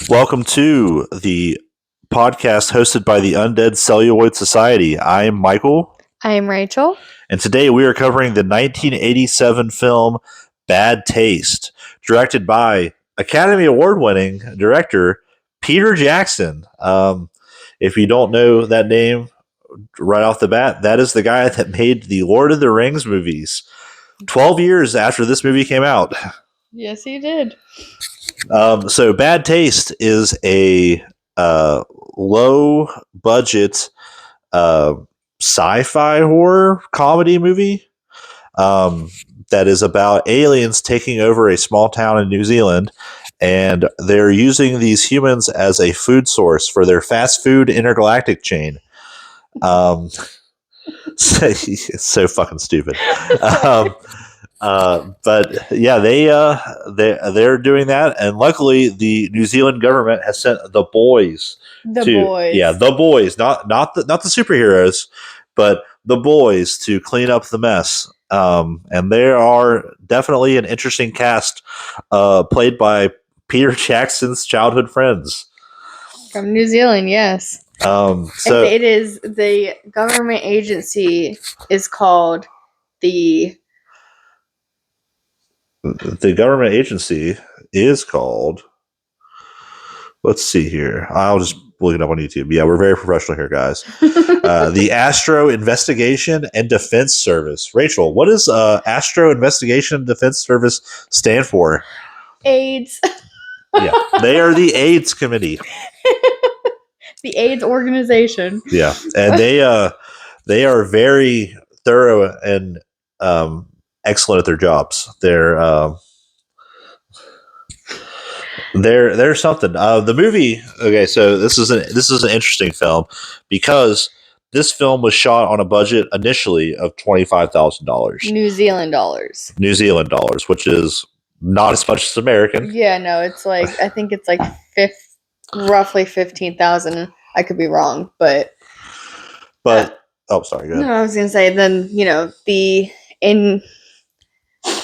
Welcome to the podcast hosted by the Undead Celluloid Society. I am Michael, I am Rachel. and today we are covering the 1987 film Bad Taste, directed by Academy Award-winning director Peter Jackson. If you don't know that name right off the bat, that is the guy that made the Lord of the Rings movies 12 years after this movie came out. Yes, he did. So Bad Taste is a low budget uh, sci-fi horror comedy movie that is about aliens taking over a small town in New Zealand, and they're using these humans as a food source for their fast food intergalactic chain. It's so fucking stupid. But yeah, they're doing that, and luckily the New Zealand government has sent the boys. The boys, not the superheroes, but the boys to clean up the mess. And they are definitely an interesting cast, played by Peter Jackson's childhood friends from New Zealand. Yes. So it is the government agency is called the government agency is called. Let's see here. I'll just look it up on YouTube. Yeah, we're very professional here, guys. The Astro Investigation and Defense Service. Rachel, what does Astro Investigation and Defense Service stand for? AIDS. Yeah, they are the AIDS committee. The AIDS organization. Yeah, and they are very thorough and excellent at their jobs. They're something. The movie. Okay, so this is an interesting film because this film was shot on a budget initially of $25,000 New Zealand dollars. New Zealand dollars, which is not as much as American. Yeah, no, it's like I think it's like roughly 15,000. I could be wrong, but oh, sorry. Go ahead. No, I was gonna say then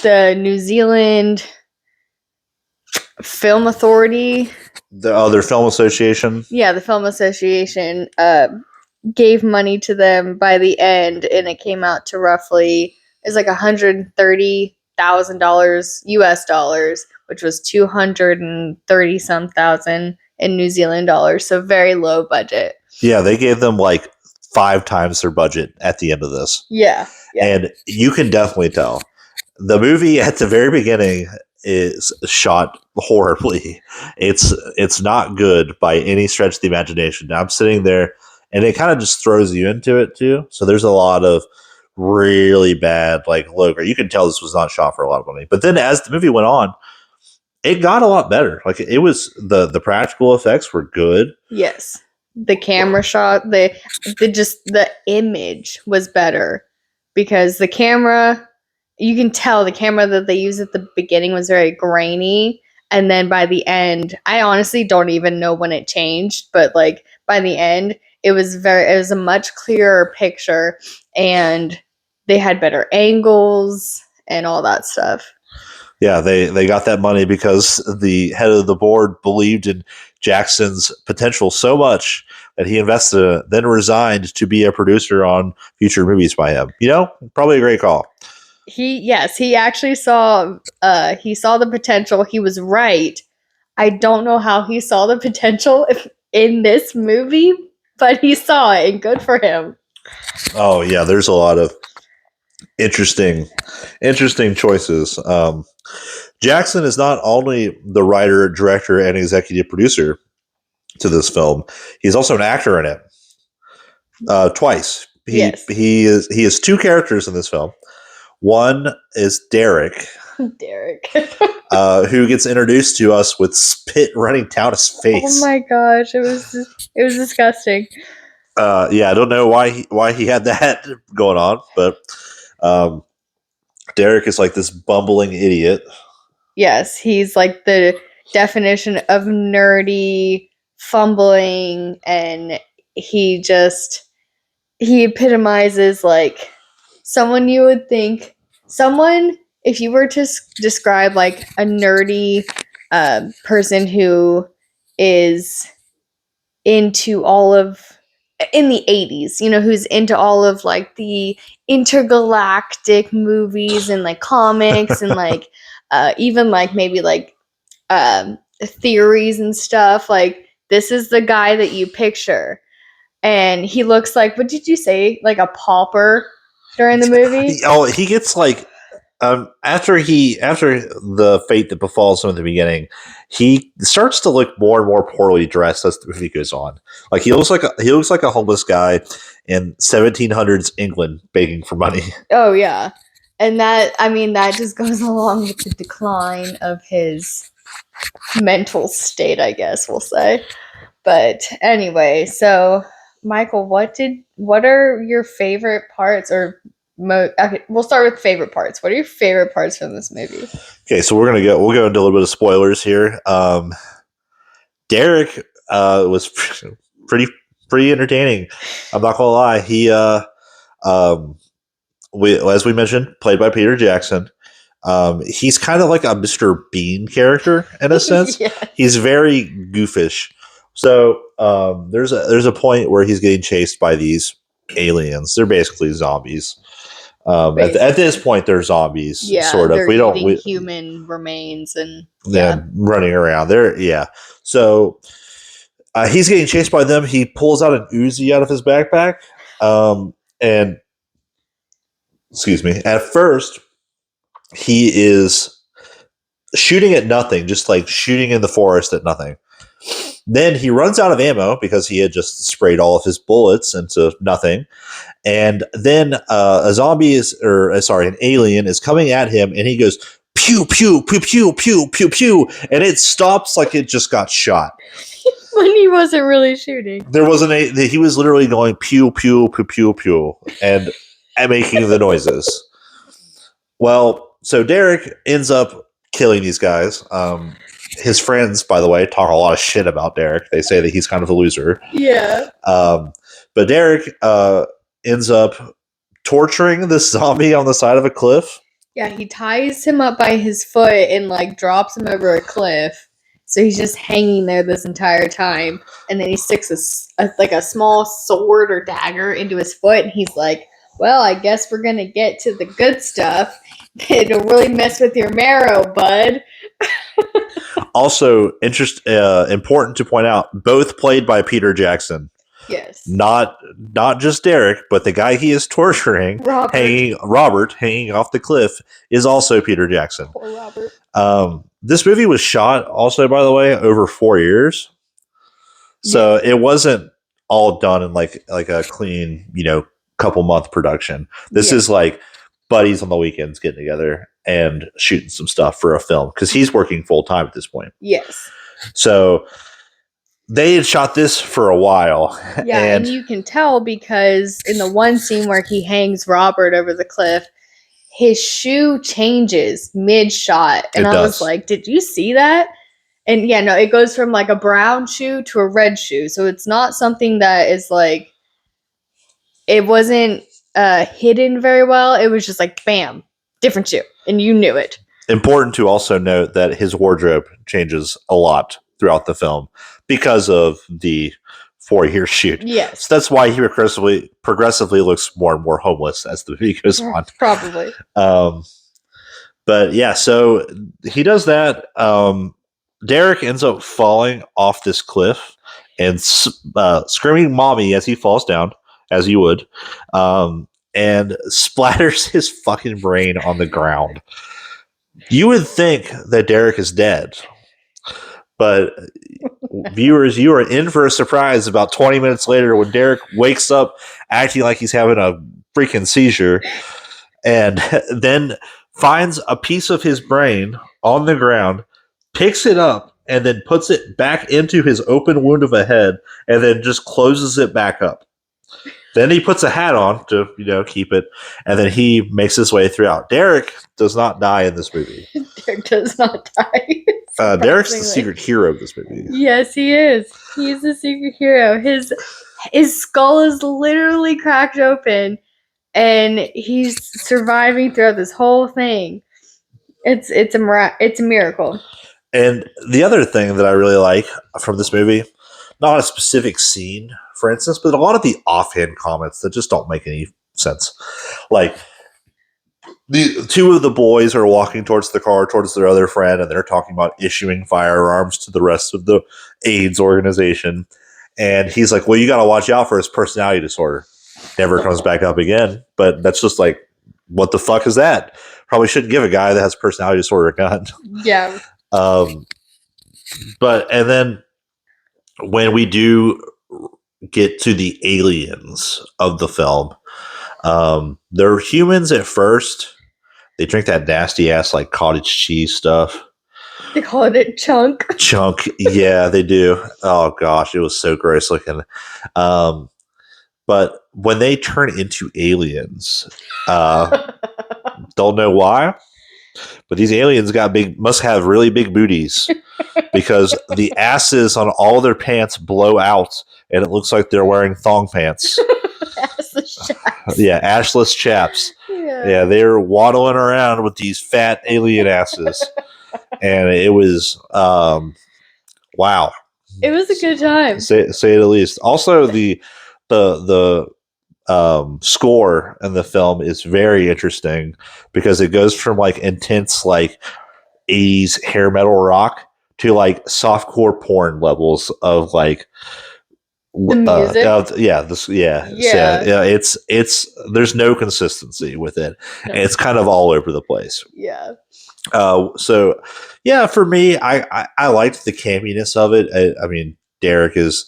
the New Zealand Film Authority, their film association. Yeah, the film association gave money to them by the end, and it came out to roughly it's like $130,000 US dollars, which was 230 some thousand in New Zealand dollars. So very low budget. Yeah, they gave them like 5 times their budget at the end of this. Yeah. And you can definitely tell. The movie at the very beginning is shot horribly. It's not good by any stretch of the imagination. I'm sitting there, and it kind of just throws you into it too. So there's a lot of really bad logo. You can tell this was not shot for a lot of money. But then as the movie went on, it got a lot better. It was the practical effects were good. Yes. The camera shot, the image was better because the camera, you can tell the camera that they used at the beginning was very grainy, and then by the end, I honestly don't even know when it changed, but by the end, it was a much clearer picture, and they had better angles and all that stuff. Yeah, they got that money because the head of the board believed in Jackson's potential so much that he invested, then resigned to be a producer on future movies by him. Probably a great call. He actually saw the potential. He was right. I don't know how he saw the potential in this movie, but he saw it, and good for him. Oh yeah, there's a lot of interesting choices. Jackson is not only the writer, director, and executive producer to this film, he's also an actor in it. Twice. He is 2 characters in this film. One is Derek. Who gets introduced to us with spit running down his face. Oh my gosh, it was disgusting. Yeah, I don't know why he had that going on, but Derek is like this bumbling idiot. Yes, he's like the definition of nerdy, fumbling, and he epitomizes someone you would think if you were to describe a nerdy person who is into all of in the 80s, who's into all of like the intergalactic movies and like comics and like even like maybe like theories and stuff. Like this is the guy that you picture, and he looks like, what did you say, like a pauper during the movie? Oh, he gets like after the fate that befalls him at the beginning, he starts to look more and more poorly dressed as the movie goes on. Like he looks like a homeless guy in 1700s England begging for money. Oh yeah, and that just goes along with the decline of his mental state, I guess we'll say. But anyway, so Michael, what are your favorite parts, or okay, we'll start with favorite parts. What are your favorite parts from this movie? Okay, so we'll go into a little bit of spoilers here. Derek was pretty entertaining. I'm not gonna lie. He as we mentioned, played by Peter Jackson. He's kind of like a Mr. Bean character in a sense. Yeah. He's very goofish. So there's a point where he's getting chased by these aliens. They're basically zombies. At this point, they're zombies. Yeah, sort of. They're eating human remains and running around. So he's getting chased by them. He pulls out an Uzi out of his backpack, and excuse me. At first, he is shooting at nothing, just like shooting in the forest at nothing. Then he runs out of ammo because he had just sprayed all of his bullets into nothing. And then an alien is coming at him, and he goes pew pew pew pew pew pew pew, and it stops like it just got shot. When he wasn't really shooting, he was literally going pew pew pew pew pew and making the noises. Well, so Derek ends up killing these guys. His friends, by the way, talk a lot of shit about Derek. They say that he's kind of a loser. Yeah. But Derek ends up torturing this zombie on the side of a cliff. Yeah, he ties him up by his foot and like drops him over a cliff. So he's just hanging there this entire time. And then he sticks a small sword or dagger into his foot, and he's like, well, I guess we're going to get to the good stuff. It'll really mess with your marrow, bud. Also, important to point out, both played by Peter Jackson. Yes. Not just Derek, but the guy he is torturing, Robert, hanging off the cliff, is also Peter Jackson. Poor Robert. This movie was shot, also, by the way, over 4 years. So it wasn't all done in like a clean, couple month production. This is like buddies on the weekends getting together and shooting some stuff for a film because he's working full time at this point. Yes. So they had shot this for a while. Yeah, and you can tell because in the one scene where he hangs Robert over the cliff, his shoe changes mid-shot. And I was like, did you see that? And yeah, no, it goes from like a brown shoe to a red shoe. So it's not something that is like, it wasn't hidden very well. It was just like, bam, different shoe. And you knew it. Important to also note that his wardrobe changes a lot throughout the film because of the 4-year shoot. Yes. So that's why he progressively looks more and more homeless as the movie goes on. Probably. But yeah, so he does that. Derek ends up falling off this cliff and screaming mommy as he falls down, as you would, and splatters his fucking brain on the ground. You would think that Derek is dead, but viewers, you are in for a surprise about 20 minutes later when Derek wakes up acting like he's having a freaking seizure and then finds a piece of his brain on the ground, picks it up, and then puts it back into his open wound of a head and then just closes it back up. Then he puts a hat on to, keep it, and then he makes his way throughout. Derek does not die in this movie. Derek does not die. Derek's the secret hero of this movie. Yes, he is. He's the secret hero. His skull is literally cracked open, and he's surviving throughout this whole thing. It's a miracle. And the other thing that I really like from this movie, not a specific scene, for instance, but a lot of the offhand comments that just don't make any sense. Like, the two of the boys are walking towards the car, towards their other friend, and they're talking about issuing firearms to the rest of the AIDS organization. And he's like, well, you got to watch out for his personality disorder. Never comes back up again. But that's just like, what the fuck is that? Probably shouldn't give a guy that has personality disorder a gun. Yeah. But, and then when we do get to the aliens of the film, they're humans at first. They drink that nasty ass like cottage cheese stuff. They called it chunk. Chunk, yeah, they do. Oh gosh, it was so gross looking. But when they turn into aliens, don't know why, but these aliens must have really big booties because the asses on all their pants blow out, and it looks like they're wearing thong pants. Assless chaps. Yeah, ashless chaps. Yeah, they were waddling around with these fat alien asses, and it was wow. It was a good time. Say the least. Also, the score in the film is very interesting because it goes from like intense like 80s hair metal rock to like softcore porn levels of like the music. It's there's no consistency with it. No. And it's kind of all over the place. Yeah. So yeah, for me, I liked the campiness of it. I mean, Derek is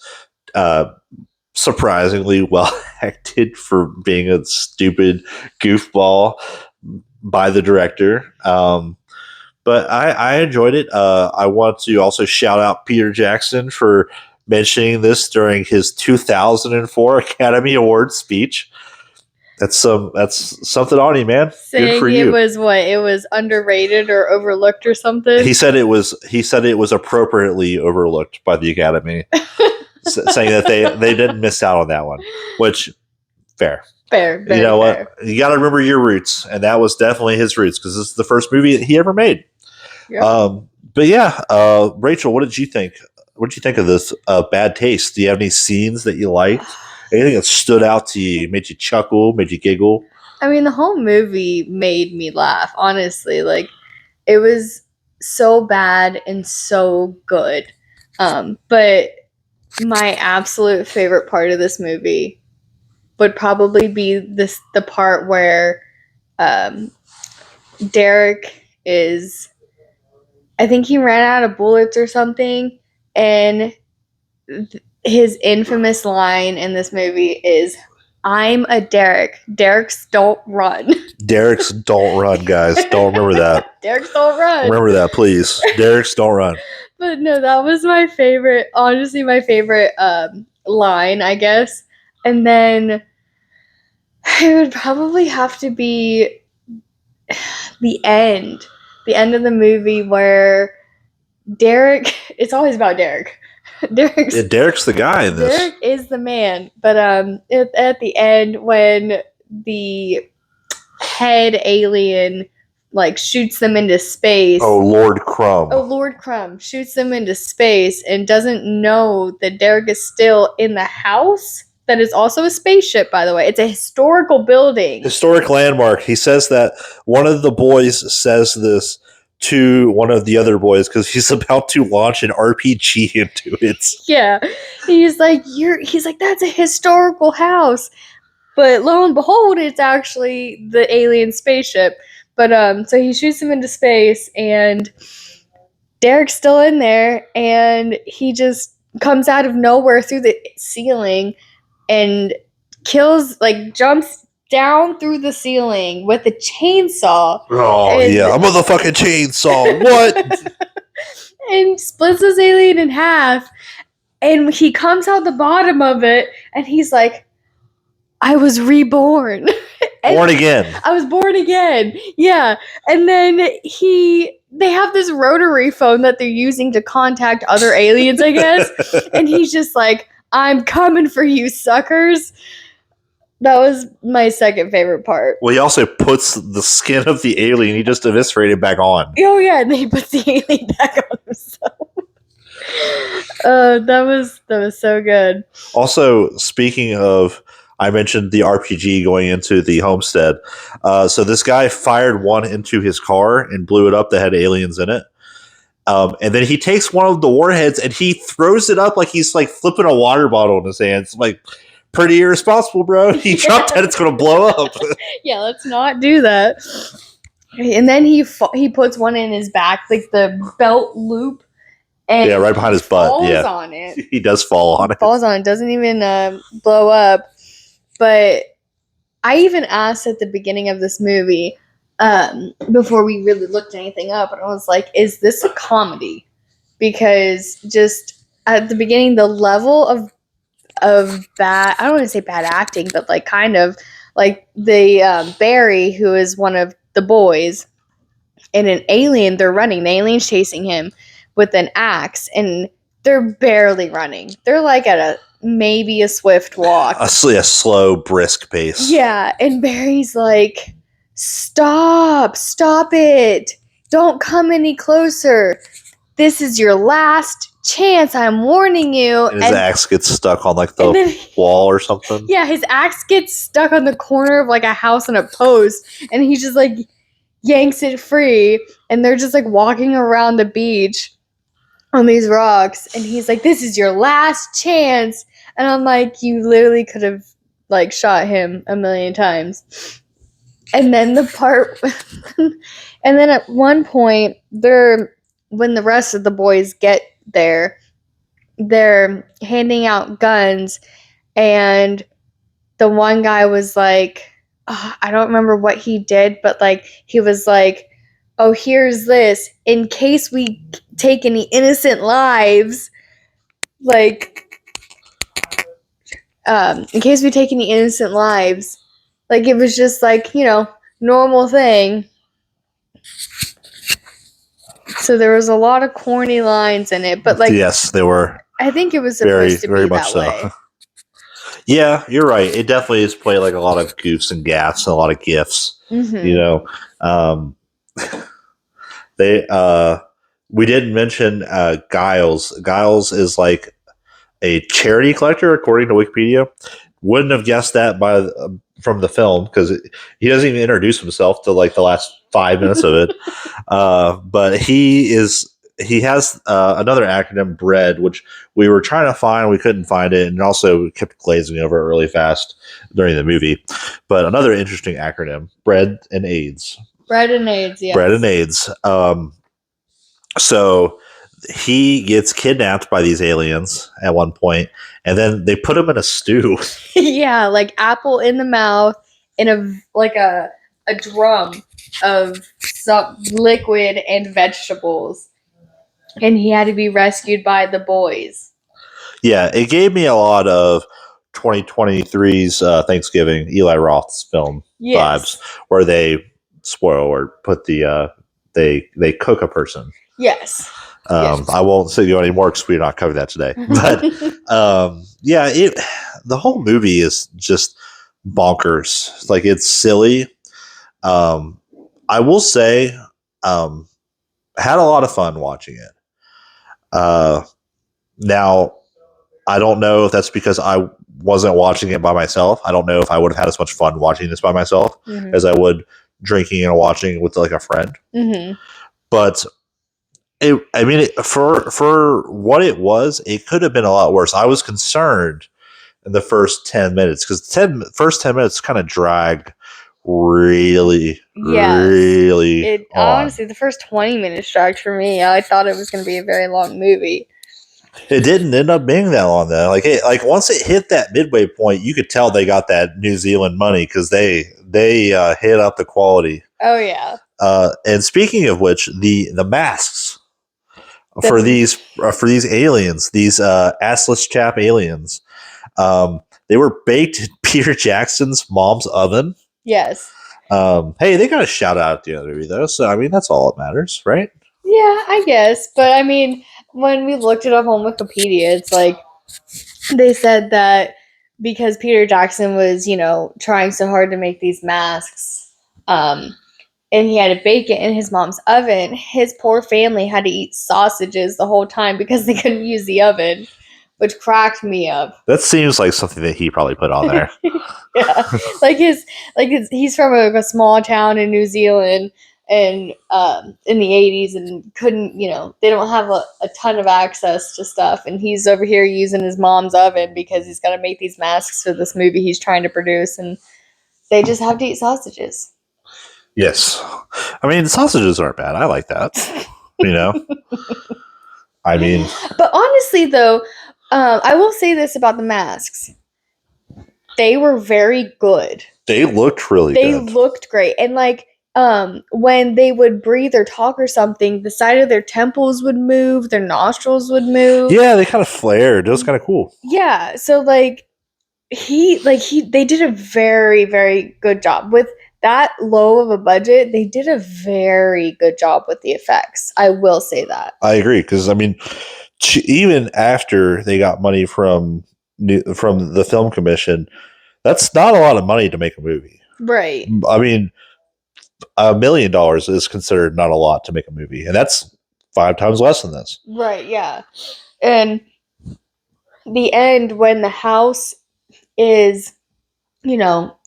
surprisingly well acted for being a stupid goofball by the director. But I enjoyed it. I want to also shout out Peter Jackson for mentioning this during his 2004 Academy Awards speech. That's something on you, man. Saying good for you. It was underrated or overlooked or something. He said it was appropriately overlooked by the Academy, saying that they didn't miss out on that one. Which fair. You know what? You got to remember your roots, and that was definitely his roots because this is the first movie that he ever made. Yep. But yeah, Rachel, what did you think? What did you think of this Bad Taste? Do you have any scenes that you liked? Anything that stood out to you, made you chuckle, made you giggle? I mean, the whole movie made me laugh, honestly. Like, it was so bad and so good. But my absolute favorite part of this movie would probably be the part where Derek is, I think he ran out of bullets or something, and his infamous line in this movie is, "I'm a Derek. Derek's don't run." Derek's don't run, guys. Don't remember that. Derek's don't run. Remember that, please. Derek's don't run. But no, that was my favorite, honestly, my favorite line, I guess. And then it would probably have to be the end of the movie where Derek, it's always about Derek. Derek's the guy in this. Derek is the man. But at the end, when the head alien like shoots them into space. Oh, Lord Crumb shoots them into space and doesn't know that Derek is still in the house. That is also a spaceship, by the way. It's a historical building. Historic landmark. He says that one of the boys says this to one of the other boys because he's about to launch an RPG into it. Yeah. He's like, that's a historical house. But lo and behold, it's actually the alien spaceship. But so he shoots him into space, and Derek's still in there, and he just comes out of nowhere through the ceiling and jumps down through the ceiling with a chainsaw. Oh, yeah, I'm a motherfucking chainsaw. What? And splits this alien in half, and he comes out the bottom of it, and he's like, I was reborn. Born again. I was born again. Yeah. And then they have this rotary phone that they're using to contact other aliens, I guess. And he's just like, I'm coming for you, suckers. That was my second favorite part. Well, he also puts the skin of the alien he just eviscerated back on. Oh yeah, and then he puts the alien back on himself. That was so good. Also, speaking of, I mentioned the RPG going into the homestead. So this guy fired one into his car and blew it up that had aliens in it. And then he takes one of the warheads and he throws it up like he's like flipping a water bottle in his hands. Like, pretty irresponsible, bro. He dropped that; it's going to blow up. Yeah, let's not do that. And then he puts one in his back, like the belt loop, and Yeah, right behind his butt. falls Yeah, on it. he does fall on it. Falls on it. Doesn't even blow up. But I even asked at the beginning of this movie, before we really looked anything up, and I was like, "Is this a comedy?" Because just at the beginning, the level of bad, I don't want to say bad acting, but like kind of like the Barry, who is one of the boys, and an alien, they're running. The alien's chasing him with an axe, and they're barely running. They're like at a maybe a swift walk. A slow, brisk pace. Yeah, and Barry's like, stop it. Don't come any closer. This is your last chance. I'm warning you. And his axe gets stuck on like the then, wall or something. Yeah, his axe gets stuck on the corner of like a house and a post, and he just like yanks it free, and they're just like walking around the beach on these rocks, and he's like, this is your last chance. And I'm like, you literally could have like shot him a million times. And then the part and then at one point when the rest of the boys get there, they're handing out guns, and the one guy was like, oh, I don't remember what he did, but like he was like, oh, here's this in case we take any innocent lives, like in case we take any innocent lives. Like it was just like, normal thing. So there was a lot of corny lines in it, but like, yes, they were. I think it was supposed to be very much that way. so. Yeah, you're right. It definitely is played like a lot of goofs and gaffs and a lot of gifs. Mm-hmm. We didn't mention Giles. Giles is like a charity collector, according to Wikipedia. Wouldn't have guessed that from the film because he doesn't even introduce himself to like the last 5 minutes of it. But he has another acronym, BREAD, which we were trying to find. We couldn't find it, and also kept glazing over it really fast during the movie. But another interesting acronym, BREAD and AIDS. Bread and AIDS, yes. Bread and AIDS. So he gets kidnapped by these aliens at one point, and then they put him in a stew. Yeah, like apple in the mouth in a drum of some liquid and vegetables, and he had to be rescued by the boys. Yeah, it gave me a lot of 2023's Thanksgiving, Eli Roth's film vibes, where they put the they cook a person. Yes. I won't say you anymore because we're not covering that today. But the whole movie is just bonkers. Like it's silly. I will say, had a lot of fun watching it. Now, I don't know if that's because I wasn't watching it by myself. I don't know if I would have had as much fun watching this by myself as I would drinking and watching with like a friend. Mm-hmm. But for what it was, it could have been a lot worse. I was concerned in the first 10 minutes because first 10 minutes kind of dragged really on. Honestly, the first 20 minutes dragged for me. I thought it was going to be a very long movie. It didn't end up being that long though. Like once it hit that midway point, you could tell they got that New Zealand money because they hit up the quality. Oh yeah. And speaking of which, the masks for these aliens, these assless chap aliens, they were baked in Peter Jackson's mom's oven. Yes. Hey, they got a shout out at the end of the movie though, so I mean that's all that matters, right? Yeah, I guess. But I mean, when we looked it up on Wikipedia, it's like they said that because Peter Jackson was, trying so hard to make these masks. And he had to bake it in his mom's oven. His poor family had to eat sausages the whole time because they couldn't use the oven, which cracked me up. That seems like something that he probably put on there. Yeah, he's from a small town in New Zealand, and in the 80s, and couldn't, they don't have a ton of access to stuff, and he's over here using his mom's oven because he's got to make these masks for this movie he's trying to produce, and they just have to eat sausages. Yes. I mean, sausages aren't bad. I like that. I mean... But honestly, though, I will say this about the masks. They were very good. They looked really good. They looked great. And, when they would breathe or talk or something, the side of their temples would move, their nostrils would move. Yeah, they kind of flared. It was kind of cool. Yeah, so, they did a very, very good job. With that low of a budget, they did a very good job with the effects. I will say that. I agree, because, I mean, even after they got money from the film commission, that's not a lot of money to make a movie. Right. I mean, $1 million is considered not a lot to make a movie, and that's 5 times less than this. Right, yeah. And the end, when the house is,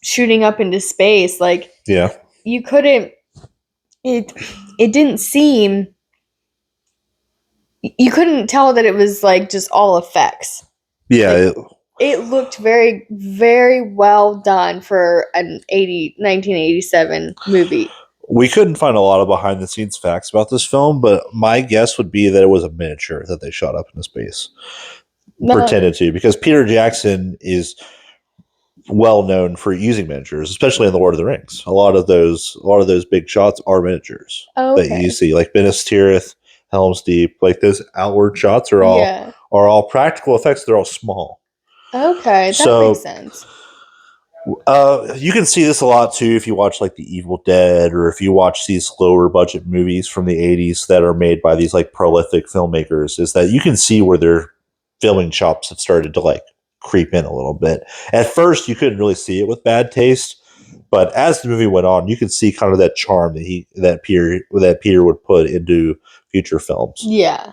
shooting up into space, yeah, you couldn't, it didn't seem, you couldn't tell that it was just all effects. Yeah, it looked very, very well done for an 1987 movie. We couldn't find a lot of behind the scenes facts about this film, but my guess would be that it was a miniature that they shot up into space. Pretended to, because Peter Jackson is well known for using miniatures, especially in the Lord of the Rings. A lot of those big shots are miniatures that you see, like Minas Tirith, Helm's Deep. Like those outward shots are all practical effects. They're all small. Okay, that makes sense. You can see this a lot too if you watch The Evil Dead, or if you watch these lower budget movies from the 80s that are made by these prolific filmmakers, is that you can see where their filming chops have started to creep in a little bit. At first you couldn't really see it with Bad Taste, but as the movie went on, you could see kind of that charm that Peter would put into future films. Yeah.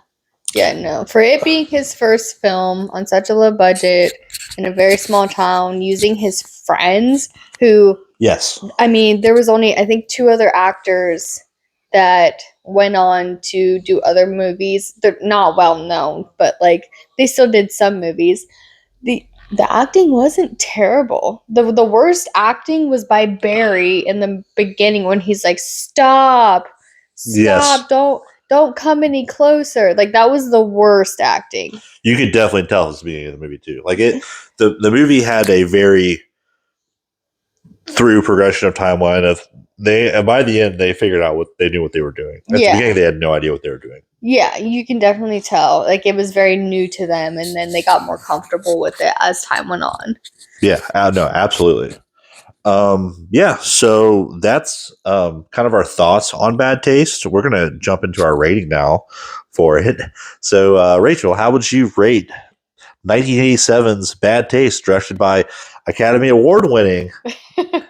Yeah, no. For it being his first film on such a low budget in a very small town, using his friends who... Yes. I mean, there was only, I think, 2 other actors that went on to do other movies. They're not well known, but, they still did some movies. The acting wasn't terrible. The worst acting was by Barry in the beginning when he's like, stop, yes. Don't come any closer. That was the worst acting. You could definitely tell at the beginning of the movie too. The movie had a very through progression of timeline of and by the end they figured out they knew what they were doing. At the beginning they had no idea what they were doing. Yeah, you can definitely tell. It was very new to them, and then they got more comfortable with it as time went on. Yeah, no, absolutely. So that's kind of our thoughts on Bad Taste. We're going to jump into our rating now for it. So, Rachel, how would you rate 1987's Bad Taste, directed by Academy Award-winning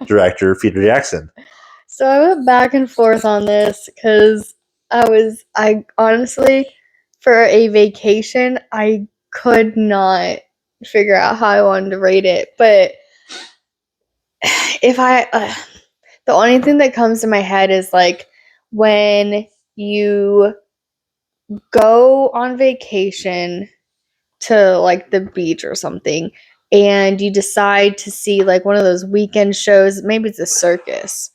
director Peter Jackson? So I went back and forth on this because I honestly, for a vacation, I could not figure out how I wanted to rate it, but the only thing that comes to my head is when you go on vacation to the beach or something, and you decide to see one of those weekend shows. Maybe it's a circus,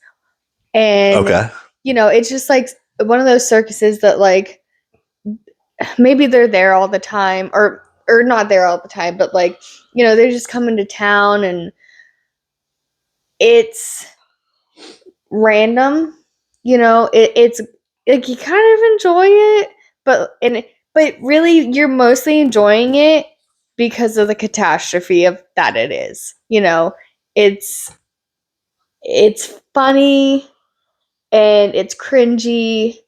and it's just one of those circuses that maybe they're there all the time, or not there all the time, but they're just coming to town, and it's random. It's you kind of enjoy it, but really you're mostly enjoying it because of the catastrophe of that it is. It's funny and it's cringy,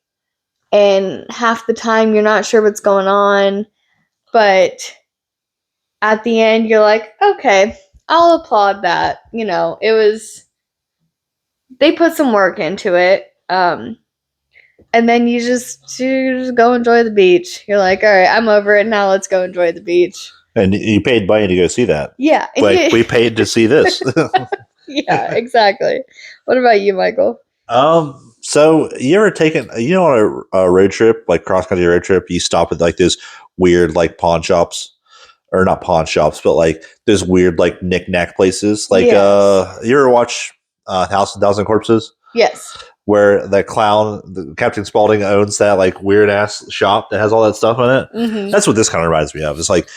and half the time you're not sure what's going on, but at the end you're like, okay, I'll applaud that. You know, they put some work into it. And then you just go enjoy the beach. You're like, all right, I'm over it now. Let's go enjoy the beach. And you paid money to go see that. Yeah, Like we paid to see this. Yeah, exactly. What about you, Michael? So you ever taken, on a road trip, like cross country road trip, you stop at like those weird like pawn shops, or not pawn shops, but like those weird like knick-knack places. Like, Yes. you ever watch House of Thousand Corpses? Yes. Where the clown, Captain Spaulding, owns that like weird ass shop that has all that stuff in it. Mm-hmm. That's what this kind of reminds me of. It's like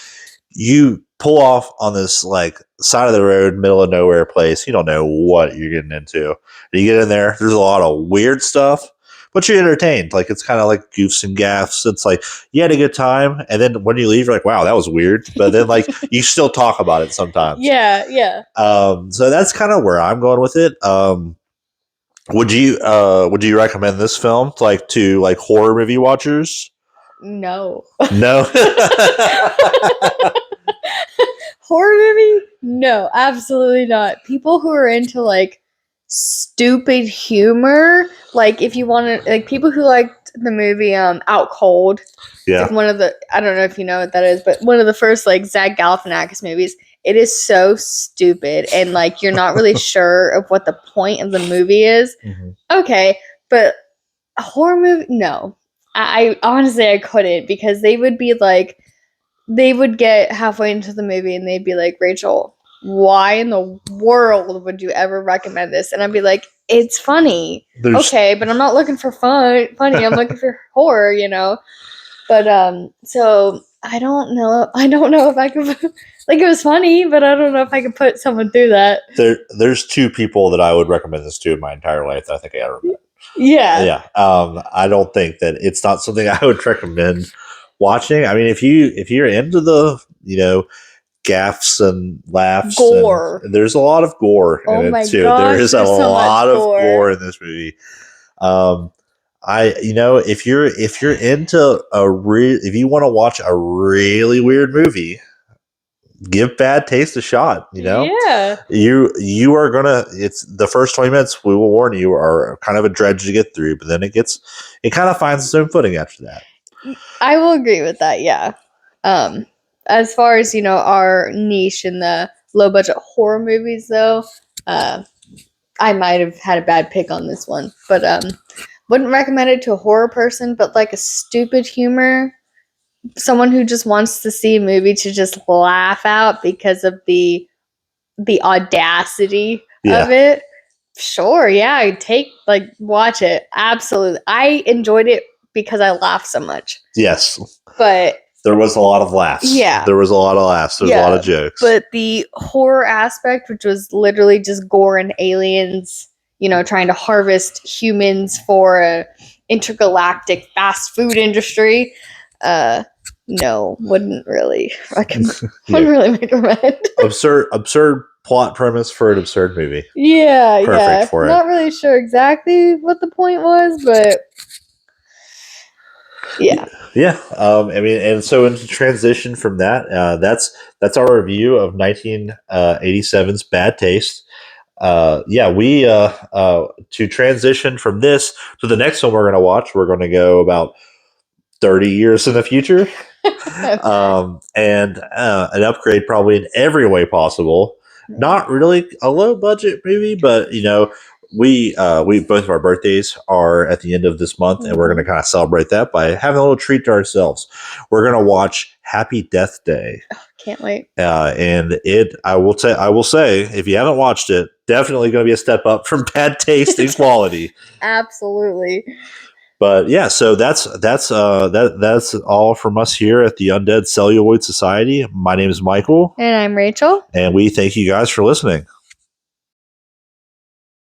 you pull off on this like side of the road, middle of nowhere place. You don't know what you're getting into. And you get in there. There's a lot of weird stuff, but you're entertained. Like it's kind of like goofs and gaffs. It's like you had a good time, and then when you leave, you're like, "Wow, that was weird." But then like you still talk about it sometimes. Yeah, yeah. So that's kind of where I'm going with it. Would you recommend this film to horror movie watchers? No. No. Horror movie? No, absolutely not. People who are into like stupid humor, like if you want to, like people who liked the movie Out Cold. Yeah. Like one of the, I don't know if you know what that is, but one of the first like Zach Galifianakis movies. It is so stupid, and like you're not really sure of what the point of the movie is. Mm-hmm. Okay, but a horror movie? No, I honestly I couldn't, because they would be like, they would get halfway into the movie and they'd be like, Rachel, why in the world would you ever recommend this? And I'd be like, it's funny. Okay, but I'm not looking for funny. I'm looking for horror, you know. But so I don't know. I don't know if I could. Like, it was funny, but I don't know if I could put someone through that. There's two people that I would recommend this to in my entire life that I think I ever met. Yeah. Yeah. I don't think that it's not something I would recommend watching. I mean, if you're into the, gaffs and laughs, gore. And there's a lot of gore in it too. Gosh, there is a lot of gore in this movie. If you're into if you want to watch a really weird movie, give Bad Taste a shot. Yeah. You are gonna. It's the first 20 minutes. We will warn you are kind of a dredge to get through, but then it kind of finds its own footing after that. I will agree with that. Yeah. As far as our niche in the low budget horror movies, though, I might have had a bad pick on this one, but wouldn't recommend it to a horror person. But like a stupid humor, someone who just wants to see a movie to just laugh out because of the audacity of it. Sure, yeah, I'd watch it. Absolutely. I enjoyed it because I laughed so much. Yes. But there was a lot of laughs. Yeah. There was a lot of laughs. There was a lot of jokes. But the horror aspect, which was literally just gore and aliens, trying to harvest humans for a intergalactic fast food industry, no, wouldn't really recommend. Wouldn't really recommend. absurd plot premise for an absurd movie. Yeah, perfect for it. Not really sure exactly what the point was, but yeah. I mean, and so in transition from that, that's our review of 1987's Bad Taste. We to transition from this to the next one we're going to watch, we're going to go about 30 years in the future. And an upgrade probably in every way possible. Not really a low budget movie, but we both of our birthdays are at the end of this month, and we're going to kind of celebrate that by having a little treat to ourselves. We're going to watch Happy Death Day. Oh, can't wait. And I will say, if you haven't watched it, definitely going to be a step up from Bad Taste in quality. Absolutely. But yeah, so that's all from us here at the Undead Celluloid Society. My name is Michael. And I'm Rachel. And we thank you guys for listening.